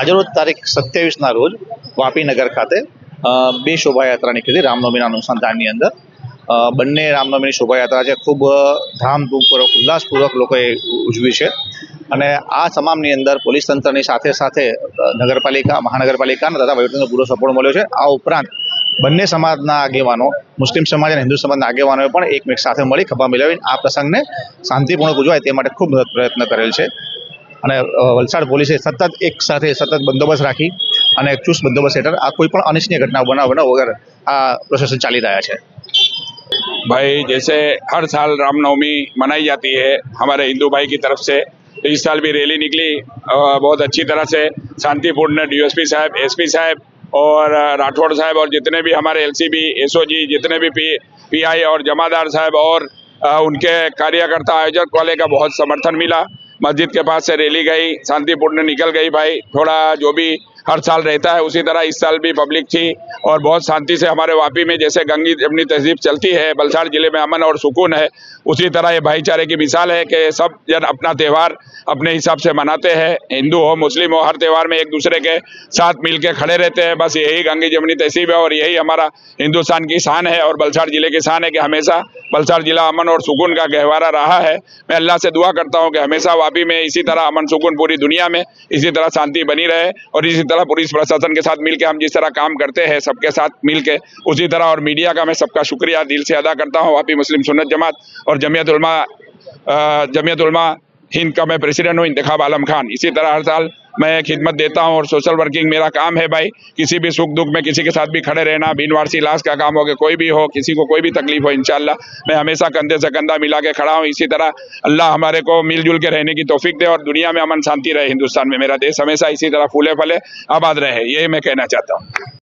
આજરોજ તારીખ 27 ના રોજ વાપી નગર ખાતે બે શોભાયાત્રા નીકળી હતી રામનવમીના અનુસંધાનની અંદર। બંને રામનવમીની શોભાયાત્રા છે ખૂબ ધામધૂમપૂર્વક ઉલ્લાસપૂર્વક લોકોએ ઉજવી છે અને આ તમામની અંદર પોલીસ તંત્રની સાથે સાથે નગરપાલિકા મહાનગરપાલિકાના તથા વહીવટીતંત્રનો પૂરો સપોર્ટ મળ્યો છે। આ ઉપરાંત બંને સમાજના આગેવાનો મુસ્લિમ સમાજ અને હિન્દુ સમાજના આગેવાનોએ પણ એકમેક સાથે મળી ખભા મિલાવીને આ પ્રસંગને શાંતિપૂર્ણ ઉજવાય તે માટે ખૂબ પ્રયત્ન કરેલ છે અને વલસાડ પોલીસે સતત બંદોબસ્ત રાખી અને ચુસ્ત બંદોબસ્ત હેઠળ આ કોઈ પણ અનિચ્છનીય ઘટના બનાવ વગર આ પ્રોસેસ ચાલી રહ્યા છે। भाई जैसे हर साल रामनवमी मनाई जाती है हमारे हिंदू भाई की तरफ से, तो इस साल भी रैली निकली बहुत अच्छी तरह से शांतिपूर्ण। डीएसपी साहब, एसपी साहब और राठौड़ साहब और जितने भी हमारे एलसीबी, एसओजी, जितने भी पीआई और जमादार साहब और उनके कार्यकर्ता आयोजक वाले का बहुत समर्थन मिला। मस्जिद के पास से रैली गई, शांतिपूर्ण निकल गई। भाई थोड़ा जो भी हर साल रहता है उसी तरह इस साल भी पब्लिक थी और बहुत शांति से हमारे वापी में जैसे गंगी अपनी तहजीब चलती है, वलसाड़ जिले में अमन और सुकून है, उसी तरह ये भाईचारे की मिसाल है कि सब जन अपना त्यौहार अपने हिसाब से मनाते हैं। हिंदू हो मुस्लिम हो, हर त्यौहार में एक दूसरे के साथ मिल के खड़े रहते हैं। बस यही गंगी जमनी तहजीब है और यही हमारा हिंदुस्तान की शान है और वलसाड़ जिले की शान है कि हमेशा वलसाड़ जिला अमन और सुकून का गहवारा रहा है। मैं अल्लाह से दुआ करता हूँ कि हमेशा वापी में इसी तरह अमन सुकून, पूरी दुनिया में इसी तरह शांति बनी रहे और इसी तरह पुलिस प्रशासन के साथ मिलकर हम जिस तरह काम करते हैं सबके साथ मिलके उसी तरह। और मीडिया का मैं सबका शुक्रिया दिल से अदा करता हूँ। वापी मुस्लिम सुन्नत जमात और जमियत उलमा हिंद का मैं प्रेसिडेंट हूँ, इंतखाब आलम खान। इसी तरह हर साल मैं खिदमत देता हूँ और सोशल वर्किंग मेरा काम है। भाई किसी भी सुख दुख में किसी के साथ भी खड़े रहना, बिनवारसी इलाज का काम हो कि कोई भी हो, किसी को कोई भी तकलीफ हो, इंशाल्लाह मैं हमेशा कंधे से कंधा मिला के खड़ा हूँ। इसी तरह अल्लाह हमारे को मिलजुल के रहने की तौफीक दे और दुनिया में अमन शांति रहे। हिंदुस्तान में मेरा देश हमेशा इसी तरह फूले फले आबाद रहे, यही मैं कहना चाहता हूँ।